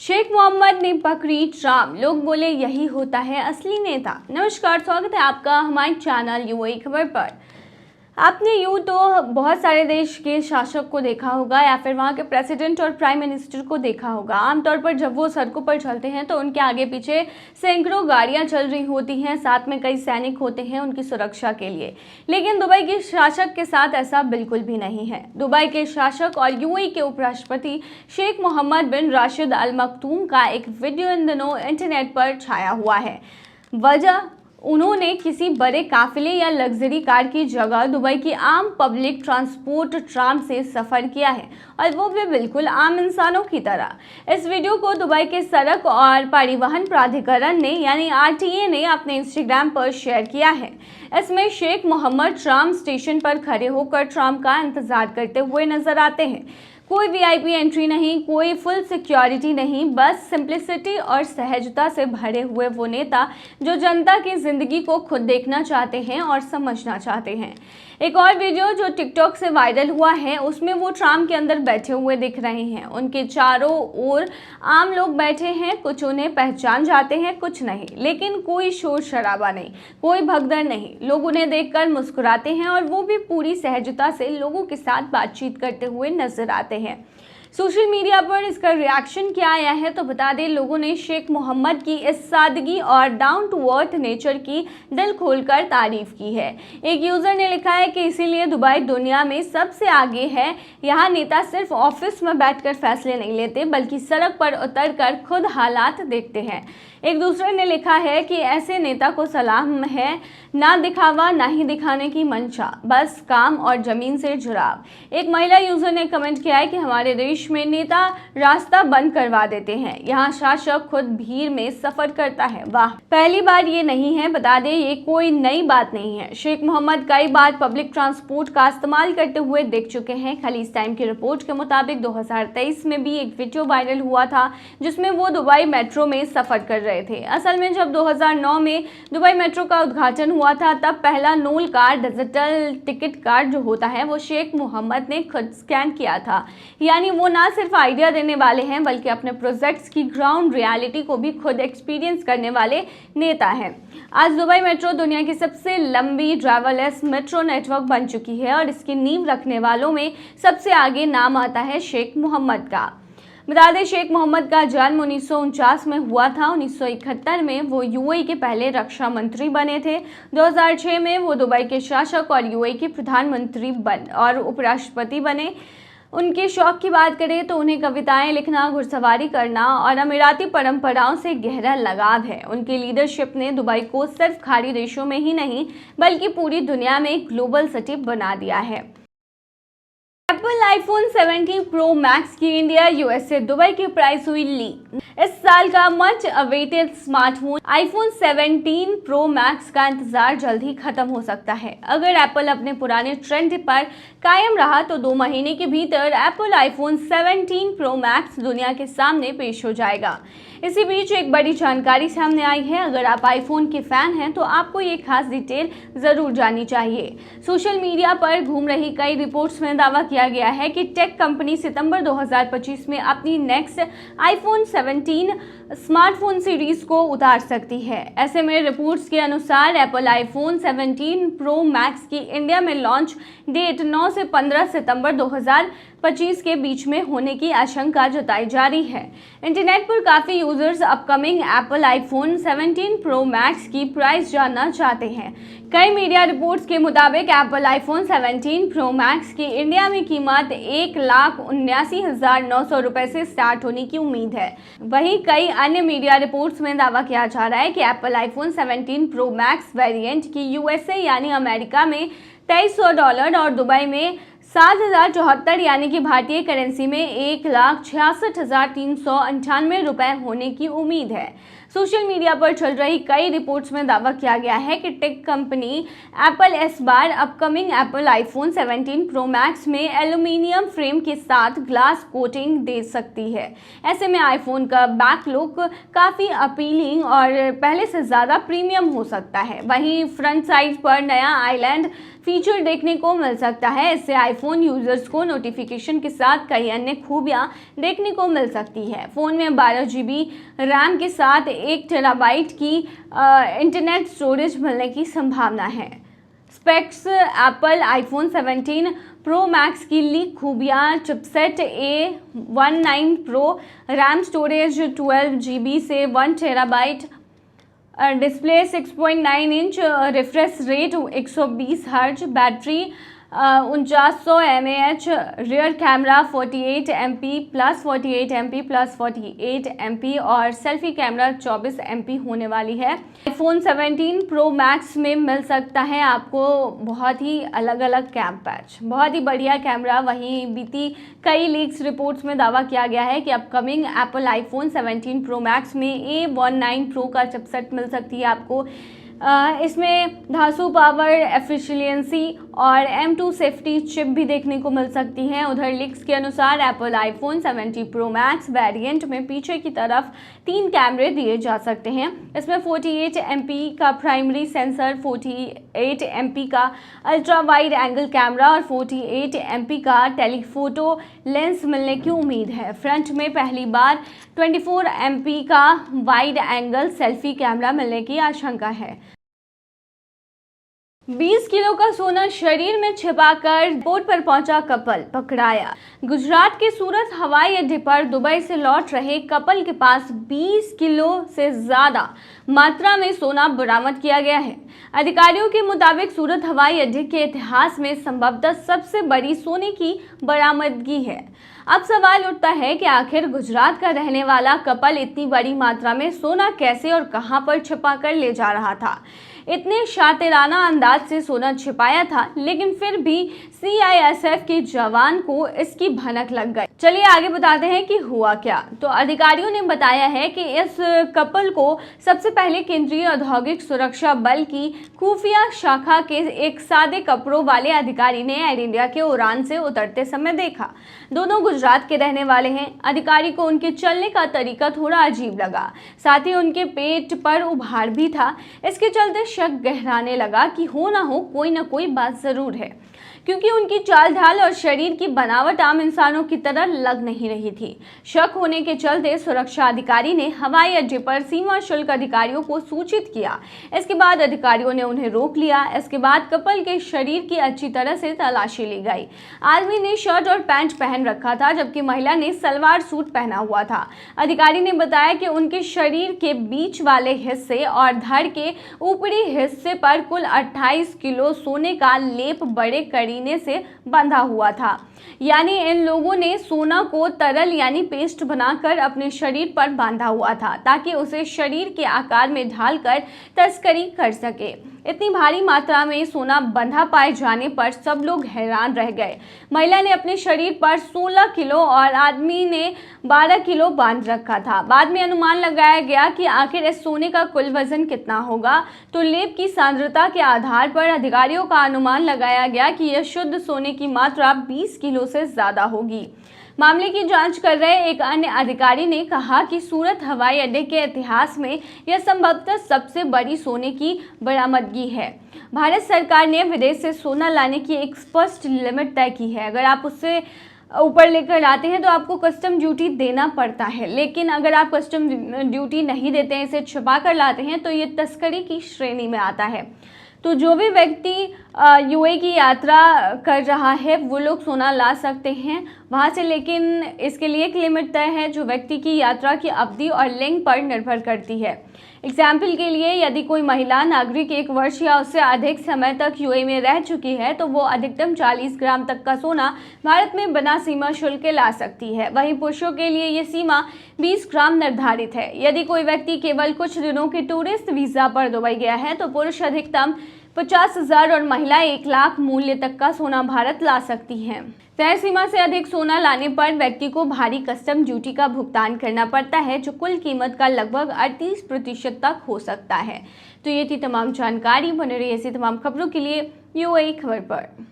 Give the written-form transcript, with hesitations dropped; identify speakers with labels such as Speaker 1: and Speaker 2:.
Speaker 1: शेख मोहम्मद ने पकड़ी ट्रम्प, लोग बोले यही होता है असली नेता। नमस्कार, स्वागत है आपका हमारे चैनल यूएई खबर पर। आपने यूँ तो बहुत सारे देश के शासक को देखा होगा या फिर वहाँ के प्रेसिडेंट और प्राइम मिनिस्टर को देखा होगा। आमतौर पर जब वो सड़कों पर चलते हैं तो उनके आगे पीछे सैकड़ों गाड़ियाँ चल रही होती हैं, साथ में कई सैनिक होते हैं उनकी सुरक्षा के लिए। लेकिन दुबई के शासक के साथ ऐसा बिल्कुल भी नहीं है। दुबई के शासक और यूएई के उपराष्ट्रपति शेख मोहम्मद बिन राशिद अल मक्तूम का एक वीडियो इन दिनों इंटरनेट पर छाया हुआ है। वजह, उन्होंने किसी बड़े काफिले या लग्जरी कार की जगह दुबई की आम पब्लिक ट्रांसपोर्ट ट्राम से सफ़र किया है, और वो भी बिल्कुल आम इंसानों की तरह। इस वीडियो को दुबई के सड़क और परिवहन प्राधिकरण ने यानी आरटीए ने अपने इंस्टाग्राम पर शेयर किया है। इसमें शेख मोहम्मद ट्राम स्टेशन पर खड़े होकर ट्राम का इंतजार करते हुए नजर आते हैं। कोई वीआईपी एंट्री नहीं, कोई फुल सिक्योरिटी नहीं, बस सिंप्लिसिटी और सहजता से भरे हुए वो नेता जो जनता की जिंदगी को खुद देखना चाहते हैं और समझना चाहते हैं। एक और वीडियो जो टिकटॉक से वायरल हुआ है, उसमें वो ट्राम के अंदर बैठे हुए दिख रहे हैं। उनके चारों ओर आम लोग बैठे हैं, कुछ उन्हें पहचान जाते हैं, कुछ नहीं, लेकिन कोई शोर शराबा नहीं, कोई भगदड़ नहीं। लोग उन्हें देखकर मुस्कुराते हैं और वो भी पूरी सहजता से लोगों के साथ बातचीत करते हुए नजर आते हैं। सोशल मीडिया पर इसका रिएक्शन क्या आया है तो बता दें, लोगों ने शेख मोहम्मद की इस सादगी और डाउन टू अर्थ नेचर की दिल खोलकर तारीफ की है। एक यूजर ने लिखा है कि इसीलिए दुबई दुनिया में सबसे आगे है। यहाँ नेता सिर्फ ऑफिस में बैठकर फैसले नहीं लेते, बल्कि सड़क पर उतरकर खुद हालात देखते हैं। एक दूसरे ने लिखा है कि ऐसे नेता को सलाम है, ना दिखावा ना ही दिखाने की मंशा, बस काम और जमीन से जुड़ाव। एक महिला यूजर ने कमेंट किया है कि हमारे देश में नेता रास्ता बंद करवा देते हैं, यहाँ शासक खुद भीड़ में सफर करता है। वाह, पहली बार ये नहीं है, बता दें ये कोई नई बात नहीं है। शेख मोहम्मद कई बार पब्लिक ट्रांसपोर्ट का इस्तेमाल करते हुए दिख चुके हैं। खलीज टाइम की रिपोर्ट के मुताबिक 2023 में भी एक वीडियो वायरल हुआ था जिसमें वो दुबई मेट्रो में सफर कर रहे थे। असल में जब 2009 में दुबई मेट्रो का उद्घाटन हुआ था, तब पहला Nol card, digital ticket card जो होता है, वो शेख मोहम्मद ने खुद स्कैन किया था। यानी वो ना सिर्फ आइडिया देने वाले हैं, बल्कि अपने प्रोजेक्ट्स की ग्राउंड रियलिटी को भी खुद एक्सपीरियंस करने वाले नेता हैं। आज दुबई मेट्रो दुनिया की सबसे लंबी ड्राइवरलेस मेट्रो नेटवर्क बन चुकी है और इसकी नींव रखने वालों में सबसे आगे नाम आता है शेख मोहम्मद का। बता दें, शेख मोहम्मद का जन्म 1949 में हुआ था। 1971 में वो यूएई के पहले रक्षा मंत्री बने थे। 2006 में वो दुबई के शासक और यूएई के प्रधानमंत्री और उपराष्ट्रपति बने। उनके शौक की बात करें तो उन्हें कविताएं लिखना, घुड़सवारी करना और अमीराती परंपराओं से गहरा लगाव है। उनकी लीडरशिप ने दुबई को सिर्फ खाड़ी देशों में ही नहीं, बल्कि पूरी दुनिया में एक ग्लोबल सिटी बना दिया है। एप्पल आईफोन 17 प्रो मैक्स की इंडिया, यूएसए, दुबई की प्राइस हुई लीक। इस साल का much awaited smartphone iPhone 17 pro max का इंतजार जल्द ही खत्म हो सकता है। अगर एप्पल अपने पुराने ट्रेंड पर कायम रहा तो 2 महीने के भीतर एप्पल आईफोन 17 प्रो मैक्स दुनिया के सामने पेश हो जाएगा। इसी बीच एक बड़ी जानकारी सामने आई है। अगर आप आईफोन के फैन हैं तो आपको ये खास डिटेल जरूर जाननी चाहिए। सोशल मीडिया पर घूम रही कई रिपोर्ट्स में दावा किया गया है कि टेक कंपनी सितंबर 2025 में अपनी नेक्स्ट आईफोन 17 स्मार्टफोन सीरीज को उतार सकती है। ऐसे में रिपोर्ट्स के अनुसार एप्पल आईफोन 17 प्रो मैक्स की इंडिया में लॉन्च डेट 9 से 15 सितंबर 2025 के बीच में होने की आशंका जताई जा रही है। इंटरनेट पर काफी users upcoming Apple iPhone 17 pro max की प्राइस जानना चाहते हैं। कई मीडिया रिपोर्ट्स के मुताबिक एप्पल आईफोन 17 प्रो मैक्स की इंडिया में कीमत 1,79,900 रुपए से स्टार्ट होने की उम्मीद है। वहीं कई अन्य मीडिया रिपोर्ट्स में दावा किया जा रहा है कि Apple iPhone 17 pro max variant की यूएसए यानी अमेरिका में $2300 और दुबई में 7,074 यानी कि भारतीय करेंसी में 1,66,398 रुपए होने की उम्मीद है। सोशल मीडिया पर चल रही कई रिपोर्ट्स में दावा किया गया है कि टेक कंपनी एप्पल इस बार upcoming Apple iPhone 17 pro max में एल्यूमिनियम फ्रेम के साथ ग्लास कोटिंग दे सकती है। ऐसे में आईफोन का बैक लुक काफ़ी अपीलिंग और पहले से ज़्यादा प्रीमियम हो सकता है। वहीं फ्रंट साइड पर नया आइलैंड फीचर देखने को मिल सकता है। इससे आईफोन यूजर्स को नोटिफिकेशन के साथ कई अन्य खूबियां देखने को मिल सकती है। फ़ोन में 12 GB रैम के साथ 1 टेराबाइट की इंटरनेट स्टोरेज मिलने की संभावना है। Specs Apple iPhone 17 pro max की लीक खूबियाँ chipset A19 pro, RAM storage 12 GB से 1 terabyte, display 6.9 inch, refresh rate 120 hertz, battery 4900 mAh, rear camera 48 MP plus 48 MP plus 48 MP और सेल्फी कैमरा 24 MP होने वाली है। आईफोन 17 प्रो मैक्स में मिल सकता है आपको बहुत ही अलग अलग कैम पैच, बहुत ही बढ़िया कैमरा। वहीं बीती कई लीक्स रिपोर्ट्स में दावा किया गया है कि upcoming Apple iPhone 17 pro max में A19 प्रो का चिपसेट मिल सकती है आपको। इसमें धांसू पावर एफिशिएंसी और M2 सेफ्टी चिप भी देखने को मिल सकती है। उधर लीक्स के अनुसार Apple iPhone 17 pro max variant में पीछे की तरफ 3 कैमरे दिए जा सकते हैं। इसमें 48 MP का प्राइमरी सेंसर, 48 MP का अल्ट्रा वाइड एंगल कैमरा और 48 MP का टेलीफोटो लेंस मिलने की उम्मीद है। फ्रंट में पहली बार 24 MP का वाइड एंगल सेल्फी कैमरा मिलने की आशंका है। 20 किलो का सोना शरीर में छिपाकर एयरपोर्ट पर पहुंचा कपल पकड़ाया। गुजरात के सूरत हवाई अड्डे पर दुबई से लौट रहे कपल के पास 20 किलो से ज्यादा मात्रा में सोना बरामद किया गया है। अधिकारियों के मुताबिक सूरत हवाई अड्डे के इतिहास में संभवतः सबसे बड़ी सोने की बरामदगी है। अब सवाल उठता है कि आखिर गुजरात का रहने वाला कपल इतनी बड़ी मात्रा में सोना कैसे और कहां पर छिपा कर ले जा रहा था। इतने शातिराना अंदाज से सोना छिपाया था, लेकिन फिर भी CISF के जवान को इसकी भनक लग गई। चलिए आगे बताते हैं कि हुआ क्या। तो अधिकारियों ने बताया है कि इस कपल को सबसे पहले केंद्रीय औद्योगिक सुरक्षा बल की खुफिया शाखा के एक सादे कपड़ों वाले अधिकारी ने एयर इंडिया के उड़ान से उतरते समय देखा। दोनों गुजरात के रहने वाले हैं। अधिकारी को उनके चलने का तरीका थोड़ा अजीब लगा, साथ ही उनके पेट पर उभार भी था। इसके चलते शक गहराने लगा कि हो ना हो कोई ना कोई बात जरूर है, क्योंकि उनकी चाल ढाल और शरीर की बनावट आम इंसानों की तरह लग नहीं रही थी। शक होने के चलते सुरक्षा अधिकारी ने हवाई अड्डे पर सीमा शुल्क अधिकारियों को सूचित किया। इसके बाद अधिकारियों ने उन्हें रोक लिया। इसके बाद कपल के शरीर की अच्छी तरह से तलाशी ली गई। आदमी ने शर्ट और पैंट पहन रखा था, जबकि महिला ने सलवार सूट पहना हुआ था। अधिकारी ने बताया कि उनके शरीर के बीच वाले हिस्से और धड़ के ऊपरी हिस्से पर कुल 28 किलो सोने का लेप बड़े करीने से बंधा हुआ था। यानी इन लोगों ने सोना को तरल यानी पेस्ट बनाकर अपने शरीर पर बांधा हुआ था, ताकि उसे शरीर के आकार में ढालकर तस्करी कर सके। इतनी भारी मात्रा में सोना बंधा पाए जाने पर सब लोग हैरान रह गए। महिला ने अपने शरीर पर 16 किलो और आदमी ने 12 किलो बांध रखा था। बाद में अनुमान लगाया गया कि आखिर इस सोने का कुल वजन कितना होगा। तो लेप की सांद्रता के आधार पर अधिकारियों का अनुमान लगाया गया कि यह शुद्ध सोने की मात्रा 20 किलो से ज्यादा होगी। मामले की जांच कर रहे एक अन्य अधिकारी ने कहा कि सूरत हवाई अड्डे के इतिहास में यह संभवतः सबसे बड़ी सोने की बरामदगी है। भारत सरकार ने विदेश से सोना लाने की एक स्पष्ट लिमिट तय की है। अगर आप उससे ऊपर लेकर आते हैं तो आपको कस्टम ड्यूटी देना पड़ता है, लेकिन अगर आप कस्टम ड्यूटी नहीं देते हैं, इसे छुपा कर लाते हैं, तो ये तस्करी की श्रेणी में आता है। तो जो भी व्यक्ति यूए की यात्रा कर रहा है वो लोग सोना ला सकते हैं वहाँ से, लेकिन इसके लिए एक लिमिट तय है जो व्यक्ति की यात्रा की अवधि और लिंग पर निर्भर करती है। एग्जाम्पल के लिए यदि कोई महिला नागरिक 1 वर्ष या उससे अधिक समय तक यूए में रह चुकी है तो वो अधिकतम 40 ग्राम तक का सोना भारत में बिना सीमा शुल्क के ला सकती है। वहीं पुरुषों के लिए ये सीमा 20 ग्राम निर्धारित है। यदि कोई व्यक्ति केवल कुछ दिनों के टूरिस्ट वीजा पर दुबई गया है तो पुरुष अधिकतम 50,000 और महिला 1 लाख मूल्य तक का सोना भारत ला सकती हैं। तय सीमा से अधिक सोना लाने पर व्यक्ति को भारी कस्टम ड्यूटी का भुगतान करना पड़ता है, जो कुल कीमत का लगभग 38% तक हो सकता है। तो ये थी तमाम जानकारी। बने रहिए ऐसी तमाम खबरों के लिए यूएई खबर पर।